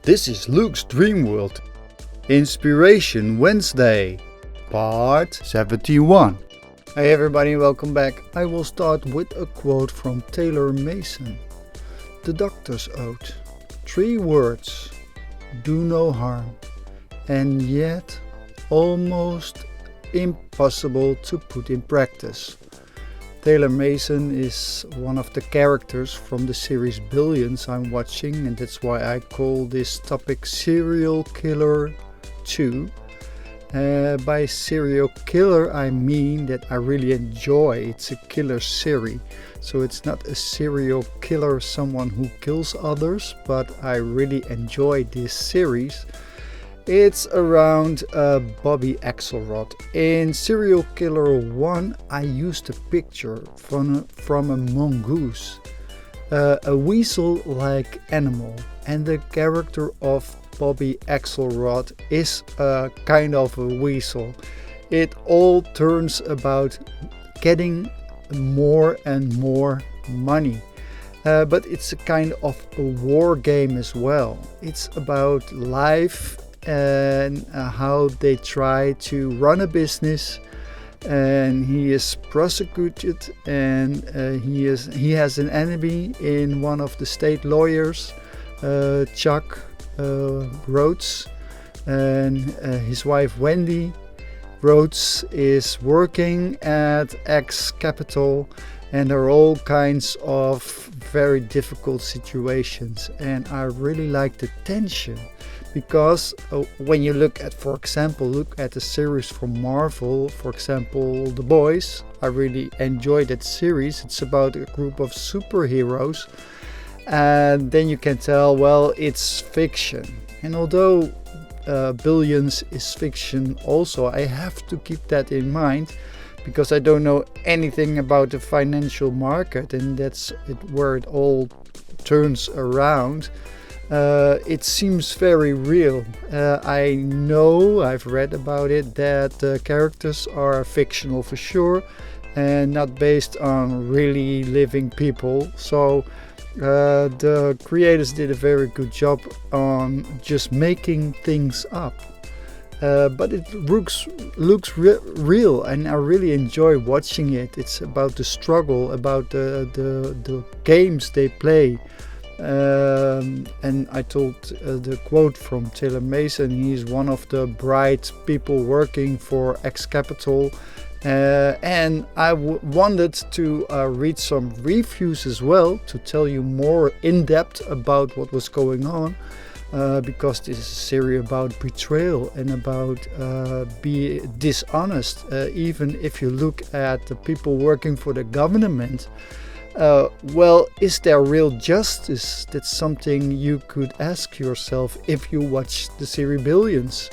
This is Luke's Dreamworld, Inspiration Wednesday, part 71. Hey everybody, welcome back. I will start with a quote from Taylor Mason. The Doctor's Oath. 3 words. Do no harm. And yet almost impossible to put in practice. Taylor Mason is one of the characters from the series Billions I'm watching, and that's why I call this topic Serial Killer 2. By serial killer I mean that I really enjoy. It's a killer series, so it's not a serial killer, someone who kills others, but I really enjoy this series. It's around Bobby Axelrod. In Serial Killer 1 I used a picture from a mongoose, a weasel-like animal, and the character of Bobby Axelrod is a kind of a weasel. It all turns about getting more and more money. But it's a kind of a war game as well. It's about life and how they try to run a business, and he is prosecuted, and he has an enemy in one of the state lawyers, Chuck Rhodes, and his wife Wendy Rhodes is working at X Capital, and there are all kinds of very difficult situations, and I really like the tension. Because when you look at the series from Marvel, for example, The Boys, I really enjoy that series. It's about a group of superheroes, and then you can tell, well, it's fiction. And although Billions is fiction also, I have to keep that in mind, because I don't know anything about the financial market, and that's where it all turns around. It seems very real. I know, I've read about it, that the characters are fictional for sure and not based on really living people. So the creators did a very good job on just making things up. But it looks real, and I really enjoy watching it. It's about the struggle, about the games they play. And I told the quote from Taylor Mason. He's one of the bright people working for X Capital, and I wanted to read some reviews as well to tell you more in depth about what was going on, because this is a series about betrayal and about being dishonest. Even if you look at the people working for the government, well, is there real justice? That's something you could ask yourself if you watch the series Billions.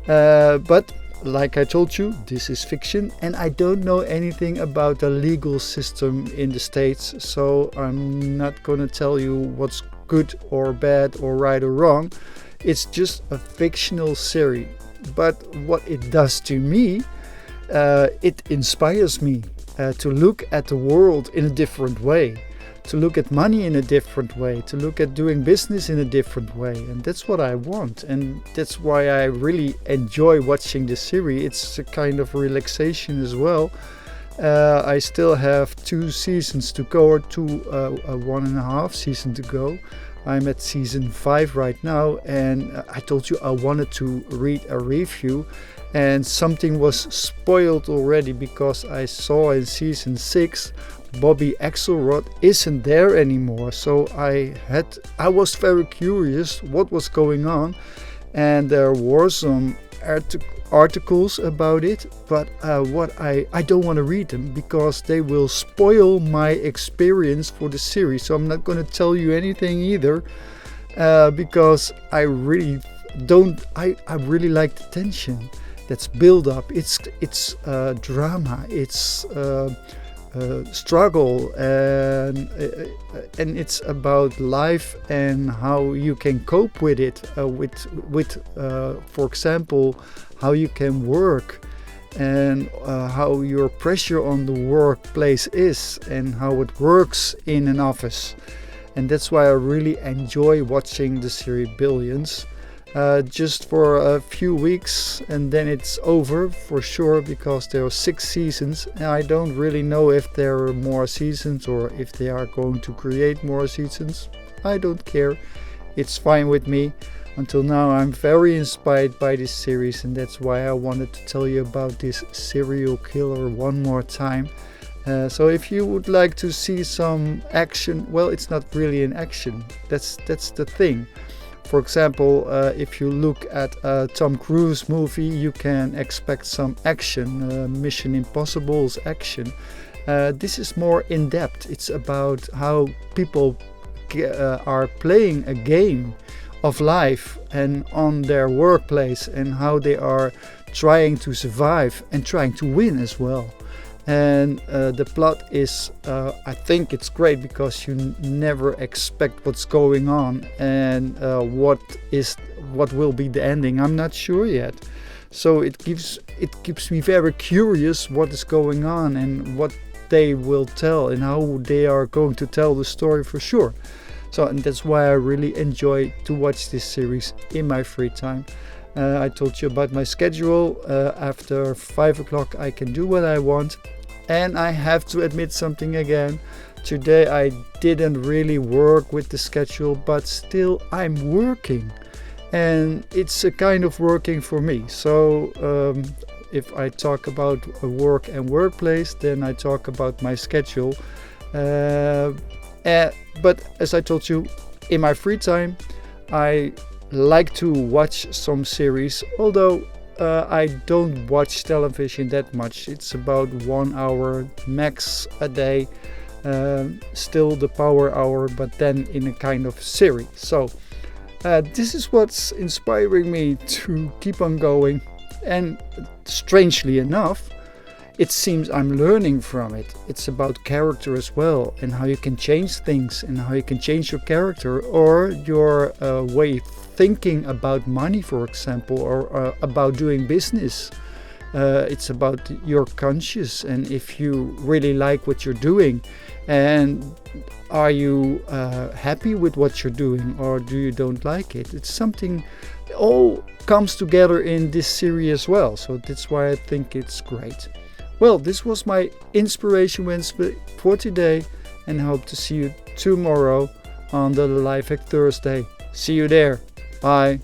But like I told you, this is fiction, and I don't know anything about the legal system in the States, so I'm not gonna tell you what's good or bad or right or wrong. It's just a fictional series. But what it does to me, it inspires me. To look at the world in a different way, to look at money in a different way, to look at doing business in a different way. And that's what I want, and that's why I really enjoy watching this series. It's a kind of relaxation as well. I still have 2 seasons to go, or 1.5 seasons to go. I'm at season 5 right now, and I told you I wanted to read a review, and something was spoiled already, because I saw in season 6 Bobby Axelrod isn't there anymore. So I was very curious what was going on, and there were some articles about it, but I don't want to read them because they will spoil my experience for the series. So I'm not going to tell you anything either, because I really like the tension that's built up. It's drama, it's struggle, and it's about life and how you can cope with it, with for example, how you can work, and how your pressure on the workplace is, and how it works in an office. And that's why I really enjoy watching the series Billions. Just for a few weeks and then it's over for sure, because there are 6 seasons and I don't really know if there are more seasons or if they are going to create more seasons. I don't care, it's fine with me. Until now I'm very inspired by this series, and that's why I wanted to tell you about this serial killer one more time. So if you would like to see some action, well, it's not really an action, that's the thing. For example, if you look at a Tom Cruise movie, you can expect some action, Mission Impossible's action. This is more in depth. It's about how people are playing a game of life and on their workplace, and how they are trying to survive and trying to win as well. And the plot is, I think it's great, because you never expect what's going on and what will be the ending. I'm not sure yet. So it keeps me very curious what is going on and what they will tell and how they are going to tell the story for sure. So, and that's why I really enjoy to watch this series in my free time. I told you about my schedule. After 5 o'clock I can do what I want. And I have to admit something again. Today I didn't really work with the schedule, but still I'm working. And it's a kind of working for me. So if I talk about work and workplace, then I talk about my schedule. But as I told you, in my free time, I like to watch some series, although I don't watch television that much. It's about 1 hour max a day, still the power hour, but then in a kind of series. So this is what's inspiring me to keep on going, and strangely enough, it seems I'm learning from it. It's about character as well, and how you can change things and how you can change your character or your way of thinking about money, for example, or about doing business. It's about your conscience, and if you really like what you're doing, and are you happy with what you're doing, or do you don't like it? It's something, it all comes together in this series as well. So that's why I think it's great. Well, this was my Inspiration Wednesday for today, and I hope to see you tomorrow on the Life Hack Thursday. See you there. Bye.